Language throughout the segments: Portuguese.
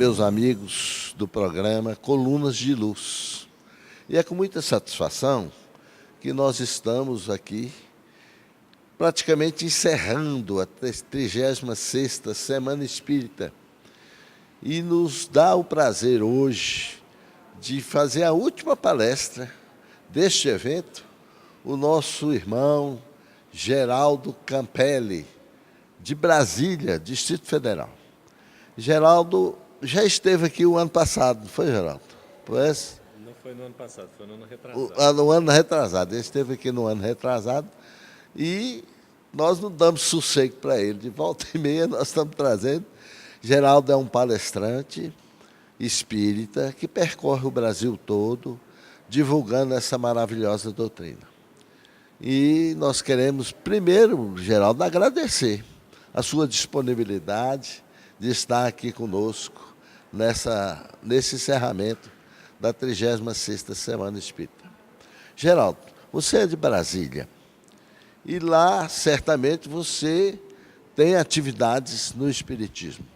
meus amigos do programa Colunas de Luz. E é com muita satisfação que nós estamos aqui praticamente encerrando a 36ª Semana Espírita. E nos dá o prazer hoje de fazer a última palestra deste evento, o nosso irmão Geraldo Campelli, de Brasília, Distrito Federal. Geraldo já esteve aqui o ano passado, não foi, Geraldo? Pois? Não foi no ano passado, foi no ano retrasado. No ano retrasado. Ele esteve aqui no ano retrasado e nós não damos sossego para ele. De volta e meia nós estamos trazendo. Geraldo é um palestrante espírita que percorre o Brasil todo divulgando essa maravilhosa doutrina. E nós queremos, primeiro, Geraldo, agradecer a sua disponibilidade de estar aqui conosco nesse encerramento da 36ª Semana Espírita. Geraldo, você é de Brasília e lá, certamente, você tem atividades no Espiritismo.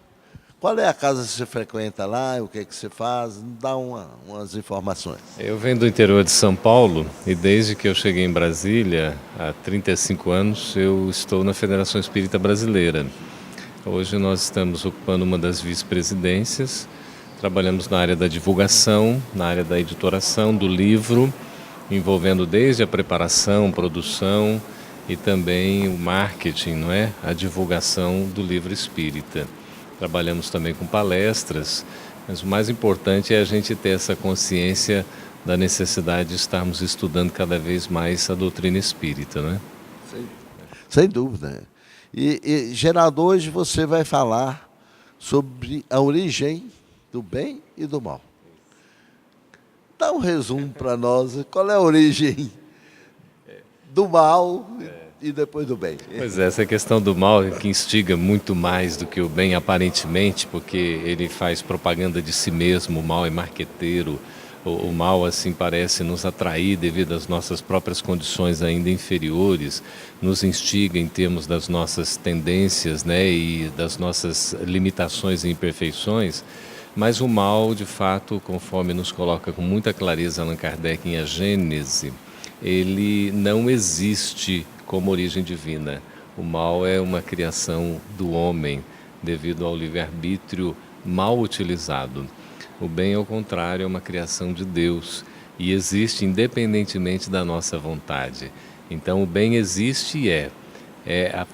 Qual é a casa que você frequenta lá? O que é que você faz? Dá umas informações. Eu venho do interior de São Paulo e desde que eu cheguei em Brasília, há 35 anos, eu estou na Federação Espírita Brasileira. Hoje nós estamos ocupando uma das vice-presidências, trabalhamos na área da divulgação, na área da editoração do livro, envolvendo desde a preparação, produção e também o marketing, não é? A divulgação do livro espírita. Trabalhamos também com palestras, mas o mais importante é a gente ter essa consciência da necessidade de estarmos estudando cada vez mais a doutrina espírita, não é? Sem dúvida. E, Geraldo, hoje você vai falar sobre a origem do bem e do mal. Dá um resumo para nós, qual é a origem do mal e depois do bem. Pois é, essa questão do mal que instiga muito mais do que o bem aparentemente, porque ele faz propaganda de si mesmo, o mal é marqueteiro, o mal assim parece nos atrair devido às nossas próprias condições ainda inferiores, nos instiga em termos das nossas tendências, né, e das nossas limitações e imperfeições, mas o mal, de fato, conforme nos coloca com muita clareza Allan Kardec em A Gênese, ele não existe como origem divina. O mal é uma criação do homem devido ao livre-arbítrio mal utilizado. O bem, ao contrário, é uma criação de Deus e existe independentemente da nossa vontade. Então o bem existe e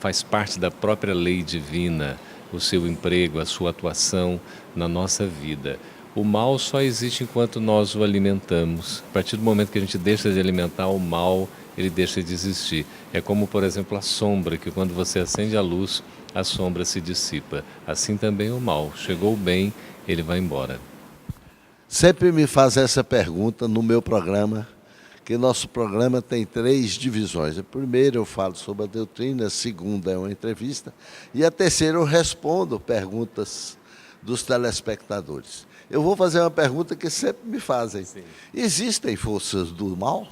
faz parte da própria lei divina, o seu emprego, a sua atuação na nossa vida. O mal só existe enquanto nós o alimentamos. A partir do momento que a gente deixa de alimentar o mal, ele deixa de existir. É como, por exemplo, a sombra, que quando você acende a luz, a sombra se dissipa. Assim também o mal. Chegou o bem, ele vai embora. Sempre me faz essa pergunta no meu programa, que nosso programa tem 3 divisões. A primeira eu falo sobre a doutrina, a segunda é uma entrevista, e a terceira eu respondo perguntas dos telespectadores. Eu vou fazer uma pergunta que sempre me fazem. Sim. Existem forças do mal?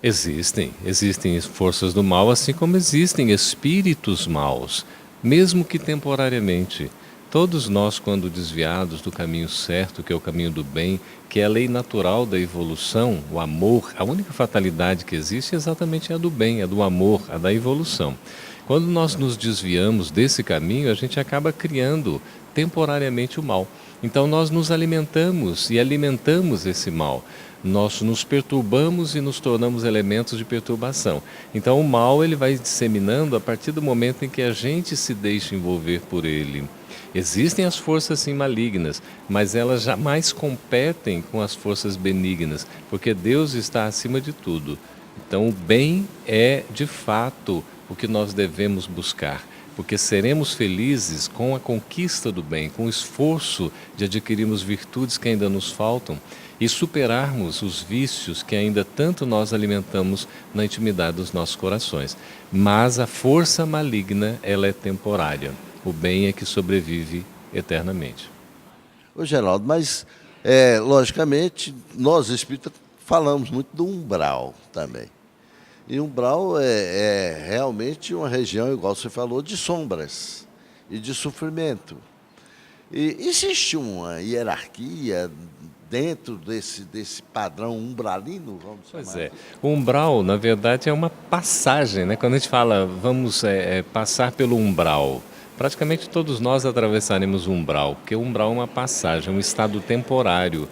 Existem forças do mal, assim como existem espíritos maus, mesmo que temporariamente. Todos nós, quando desviados do caminho certo, que é o caminho do bem, que é a lei natural da evolução, o amor, a única fatalidade que existe é exatamente a do bem, a do amor, a da evolução. Quando nós nos desviamos desse caminho, a gente acaba criando temporariamente o mal. Então nós nos alimentamos e alimentamos esse mal. Nós nos perturbamos e nos tornamos elementos de perturbação. Então o mal ele vai disseminando a partir do momento em que a gente se deixa envolver por ele. Existem as forças sim malignas, mas elas jamais competem com as forças benignas, porque Deus está acima de tudo. Então o bem é de fato o que nós devemos buscar, porque seremos felizes com a conquista do bem, com o esforço de adquirirmos virtudes que ainda nos faltam e superarmos os vícios que ainda tanto nós alimentamos na intimidade dos nossos corações. Mas a força maligna, ela é temporária. O bem é que sobrevive eternamente. Ô Geraldo, mas, logicamente, nós espíritas falamos muito do umbral também. E umbral é realmente uma região, igual você falou, de sombras e de sofrimento. E existe uma hierarquia dentro desse padrão umbralino, vamos Pois chamar é. assim? O umbral, na verdade, é uma passagem, né? Quando a gente fala vamos passar pelo umbral, praticamente todos nós atravessaremos o umbral, porque o umbral é uma passagem, um estado temporário,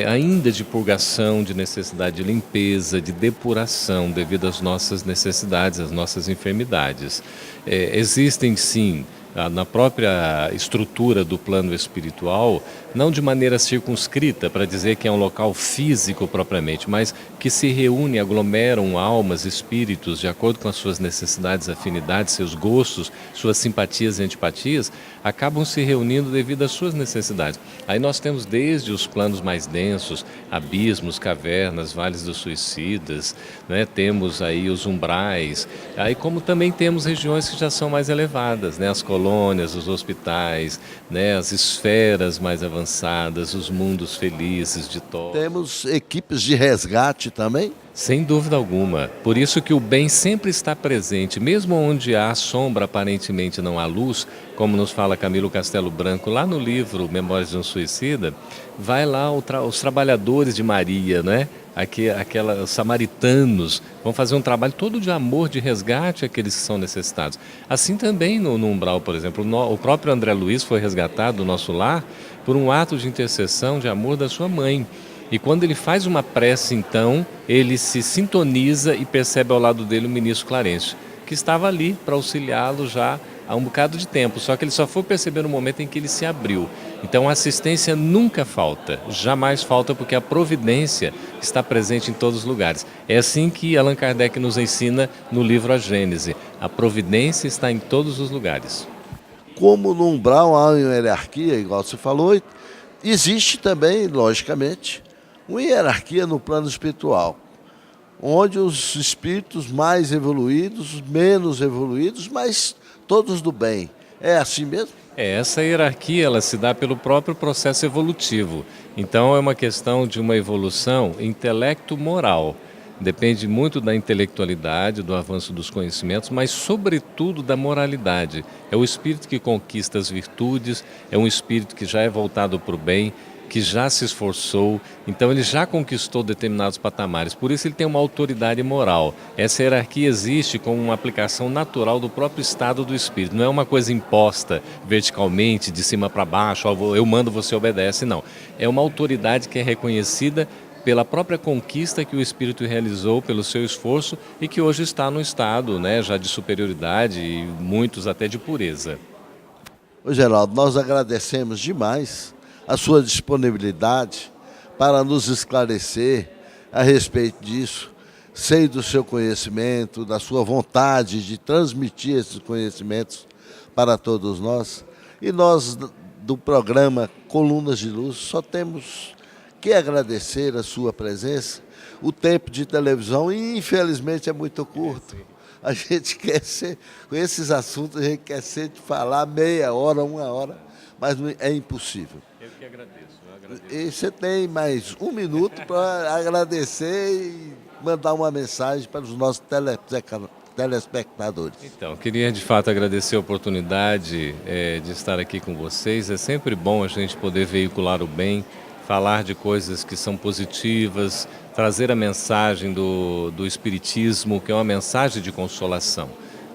ainda de purgação, de necessidade de limpeza, de depuração devido às nossas necessidades, às nossas enfermidades. Existem sim na própria estrutura do plano espiritual, não de maneira circunscrita, para dizer que é um local físico propriamente, mas que se reúne, aglomeram almas, espíritos, de acordo com as suas necessidades, afinidades, seus gostos, suas simpatias e antipatias, acabam se reunindo devido às suas necessidades. Aí nós temos desde os planos mais densos, abismos, cavernas, vales dos suicidas, né? Temos aí os umbrais, aí como também temos regiões que já são mais elevadas, né? As colônias, os hospitais, né? As esferas mais avançadas, os mundos felizes de todos. Temos equipes de resgate também? Sem dúvida alguma. Por isso que o bem sempre está presente, mesmo onde há sombra, aparentemente não há luz, como nos fala Camilo Castelo Branco, lá no livro Memórias de um Suicida, vai lá os trabalhadores de Maria, né? Os samaritanos vão fazer um trabalho todo de amor, de resgate àqueles que são necessitados. Assim também no umbral, por exemplo, o próprio André Luiz foi resgatado do nosso lar por um ato de intercessão, de amor da sua mãe. E quando ele faz uma prece, então, ele se sintoniza e percebe ao lado dele o ministro Clarencio, que estava ali para auxiliá-lo já há um bocado de tempo, só que ele só foi perceber no momento em que ele se abriu. Então a assistência nunca falta, jamais falta, porque a providência está presente em todos os lugares. É assim que Allan Kardec nos ensina no livro A Gênese. A providência está em todos os lugares. Como no umbral há uma hierarquia, igual você falou, existe também, logicamente, uma hierarquia no plano espiritual, onde os espíritos mais evoluídos, menos evoluídos, mas todos do bem. É assim mesmo? Essa hierarquia ela se dá pelo próprio processo evolutivo. Então é uma questão de uma evolução intelecto-moral. Depende muito da intelectualidade, do avanço dos conhecimentos, mas sobretudo da moralidade. É o espírito que conquista as virtudes, é um espírito que já é voltado para o bem, que já se esforçou, então ele já conquistou determinados patamares, por isso ele tem uma autoridade moral. Essa hierarquia existe como uma aplicação natural do próprio estado do espírito, não é uma coisa imposta verticalmente, de cima para baixo, eu mando, você obedece, não. É uma autoridade que é reconhecida pela própria conquista que o espírito realizou, pelo seu esforço e que hoje está no estado, né, já de superioridade e muitos até de pureza. Ô Geraldo, nós agradecemos demais a sua disponibilidade para nos esclarecer a respeito disso. Sei do seu conhecimento, da sua vontade de transmitir esses conhecimentos para todos nós. E nós, do programa Colunas de Luz, só temos que agradecer a sua presença. O tempo de televisão, infelizmente, é muito curto. A gente quer ser, com esses assuntos, a gente quer ser de falar meia hora, uma hora, mas é impossível. Eu que agradeço. E você tem mais um minuto para agradecer e mandar uma mensagem para os nossos telespectadores. Então, queria de fato agradecer a oportunidade de estar aqui com vocês. É sempre bom a gente poder veicular o bem, falar de coisas que são positivas, trazer a mensagem do Espiritismo, que é uma mensagem de consolação,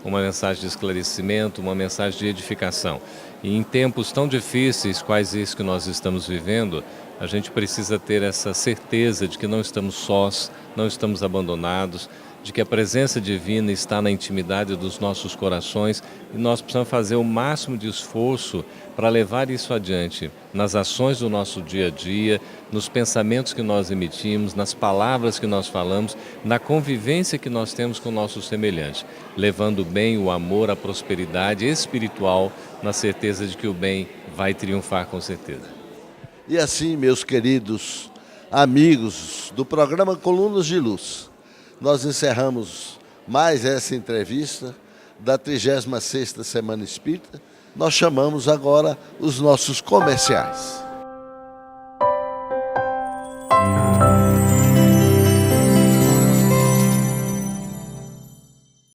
uma mensagem de esclarecimento, uma mensagem de edificação. E em tempos tão difíceis, quais esses que nós estamos vivendo, a gente precisa ter essa certeza de que não estamos sós, não estamos abandonados, de que a presença divina está na intimidade dos nossos corações e nós precisamos fazer o máximo de esforço para levar isso adiante, nas ações do nosso dia a dia, nos pensamentos que nós emitimos, nas palavras que nós falamos, na convivência que nós temos com nossos semelhantes, levando o bem, o amor, a prosperidade espiritual, na certeza de que o bem vai triunfar com certeza. E assim, meus queridos amigos do programa Colunas de Luz, nós encerramos mais essa entrevista da 36ª Semana Espírita. Nós chamamos agora os nossos comerciais.